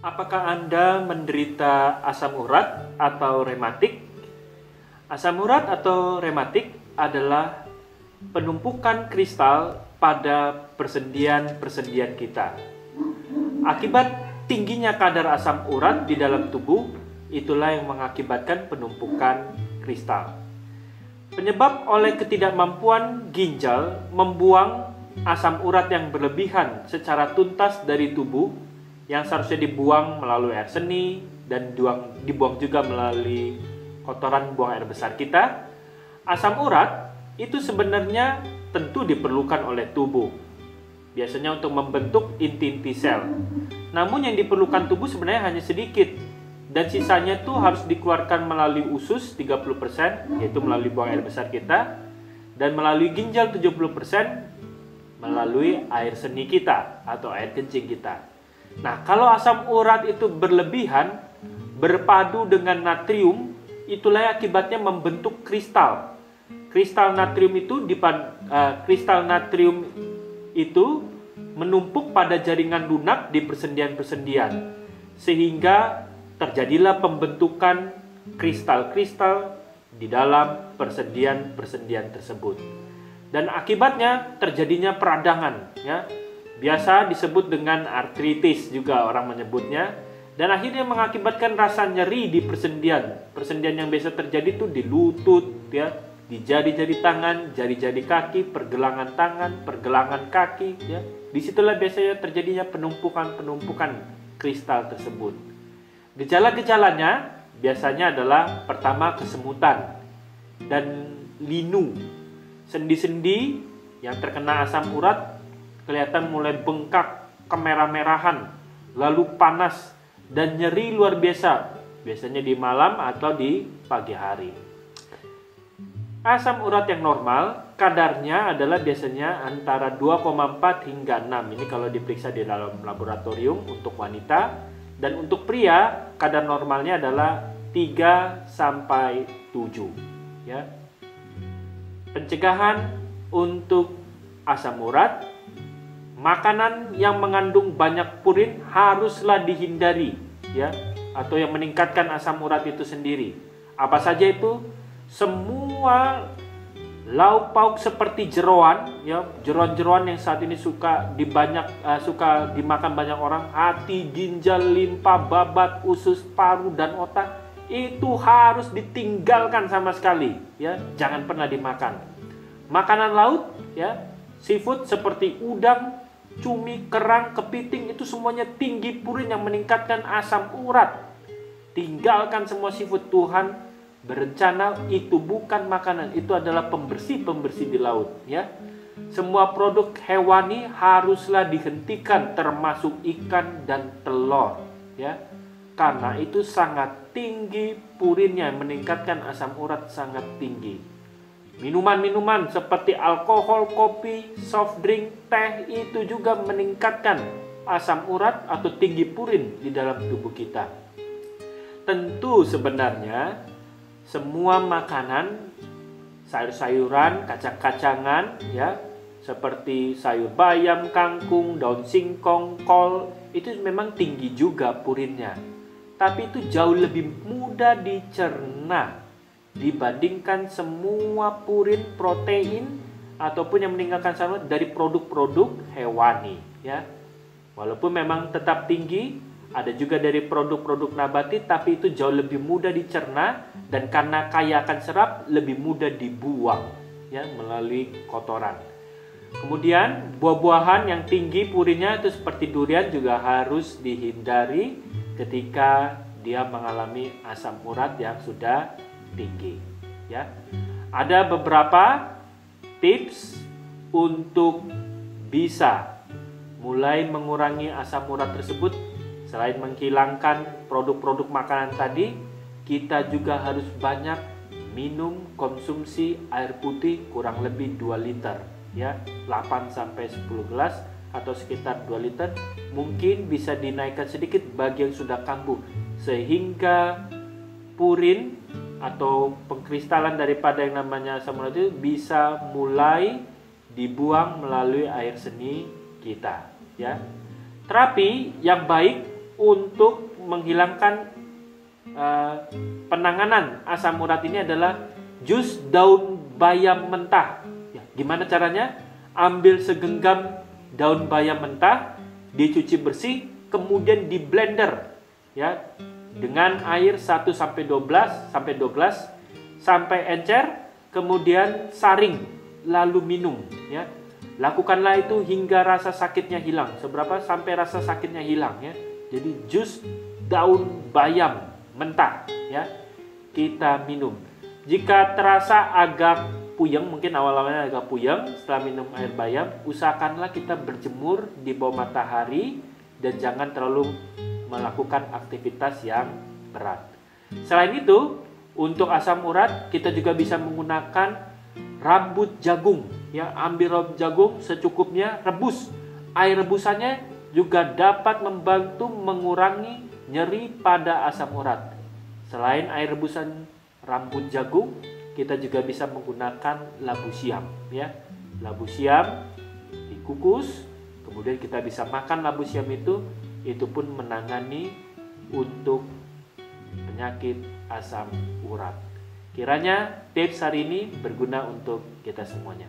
Apakah Anda menderita asam urat atau rematik? Asam urat atau rematik adalah penumpukan kristal pada persendian-persendian kita. Akibat tingginya kadar asam urat di dalam tubuh, itulah yang mengakibatkan penumpukan kristal. Penyebab oleh ketidakmampuan ginjal membuang asam urat yang berlebihan secara tuntas dari tubuh, yang seharusnya dibuang melalui air seni dan dibuang juga melalui kotoran buang air besar kita. Asam urat itu sebenarnya tentu diperlukan oleh tubuh, biasanya untuk membentuk inti-inti sel. Namun yang diperlukan tubuh sebenarnya hanya sedikit, dan sisanya itu harus dikeluarkan melalui usus 30%, yaitu melalui buang air besar kita, dan melalui ginjal 70% melalui air seni kita atau air kencing kita. Nah, kalau asam urat itu berlebihan, berpadu dengan natrium, itulah akibatnya membentuk kristal. Kristal natrium itu menumpuk pada jaringan lunak di persendian-persendian, sehingga terjadilah pembentukan kristal-kristal di dalam persendian-persendian tersebut. Dan akibatnya terjadinya peradangan, ya. Biasa disebut dengan artritis juga orang menyebutnya, dan akhirnya mengakibatkan rasa nyeri di persendian. Persendian yang biasa terjadi itu di lutut, ya, di jari-jari tangan, jari-jari kaki, pergelangan tangan, pergelangan kaki, ya. Disitulah biasanya terjadinya penumpukan kristal tersebut. Gejala-gejalanya biasanya adalah pertama kesemutan dan linu. Sendi-sendi yang terkena asam urat kelihatan mulai bengkak, kemerah-merahan, lalu panas dan nyeri luar biasa, biasanya di malam atau di pagi hari. Asam urat yang normal kadarnya adalah biasanya antara 2,4 hingga 6. Ini kalau diperiksa di dalam laboratorium untuk wanita, dan untuk pria kadar normalnya adalah 3 sampai 7, ya. Pencegahan untuk asam urat: makanan yang mengandung banyak purin haruslah dihindari, ya, atau yang meningkatkan asam urat itu sendiri. Apa saja itu? Semua lauk pauk seperti jeroan, ya, jeroan-jeroan yang saat ini suka dimakan banyak orang, hati, ginjal, limpa, babat, usus, paru dan otak, itu harus ditinggalkan sama sekali, ya, jangan pernah dimakan. Makanan laut, ya, seafood seperti udang, cumi, kerang, kepiting, itu semuanya tinggi purin yang meningkatkan asam urat. Tinggalkan semua seafood. Tuhan berencana itu bukan makanan, itu adalah pembersih-pembersih di laut, ya. Semua produk hewani haruslah dihentikan, termasuk ikan dan telur, ya. Karena itu sangat tinggi purinnya, meningkatkan asam urat sangat tinggi. Minuman-minuman seperti alkohol, kopi, soft drink, teh, itu juga meningkatkan asam urat atau tinggi purin di dalam tubuh kita. Tentu sebenarnya semua makanan, sayur-sayuran, kacang-kacangan, ya, seperti sayur bayam, kangkung, daun singkong, kol, itu memang tinggi juga purinnya. Tapi itu jauh lebih mudah dicerna dibandingkan semua purin protein ataupun yang meninggalkan asam urat dari produk-produk hewani, ya. Walaupun memang tetap tinggi, ada juga dari produk-produk nabati, tapi itu jauh lebih mudah dicerna, dan karena kaya akan serat lebih mudah dibuang, ya, melalui kotoran. Kemudian buah-buahan yang tinggi purinnya itu seperti durian juga harus dihindari ketika dia mengalami asam urat yang sudah tinggi, ya. Ada beberapa tips untuk bisa mulai mengurangi asam urat tersebut. Selain menghilangkan produk-produk makanan tadi, kita juga harus banyak minum, konsumsi air putih kurang lebih 2 liter, ya, 8 sampai 10 gelas atau sekitar 2 liter. Mungkin bisa dinaikkan sedikit bagi yang sudah kambuh, sehingga purin atau pengkristalan daripada yang namanya asam urat itu bisa mulai dibuang melalui air seni kita, ya. Terapi yang baik untuk menghilangkan penanganan asam urat ini adalah jus daun bayam mentah. Ya, gimana caranya? Ambil segenggam daun bayam mentah, dicuci bersih, kemudian di blender ya dengan air 1 sampai 12 sampai encer, kemudian saring lalu minum ya. Lakukanlah itu hingga rasa sakitnya hilang. Seberapa sampai rasa sakitnya hilang ya. Jadi jus daun bayam mentah ya kita minum. Jika terasa agak puyeng, mungkin awal-awalnya agak puyeng setelah minum air bayam, usahakanlah kita berjemur di bawah matahari dan jangan terlalu melakukan aktivitas yang berat. Selain itu, untuk asam urat kita juga bisa menggunakan rambut jagung ya. Ambil rambut jagung secukupnya, rebus. Air rebusannya juga dapat membantu mengurangi nyeri pada asam urat. Selain air rebusan rambut jagung, kita juga bisa menggunakan labu siam ya. Labu siam dikukus, kemudian kita bisa makan labu siam itu pun menangani untuk penyakit asam urat. Kiranya tips hari ini berguna untuk kita semuanya.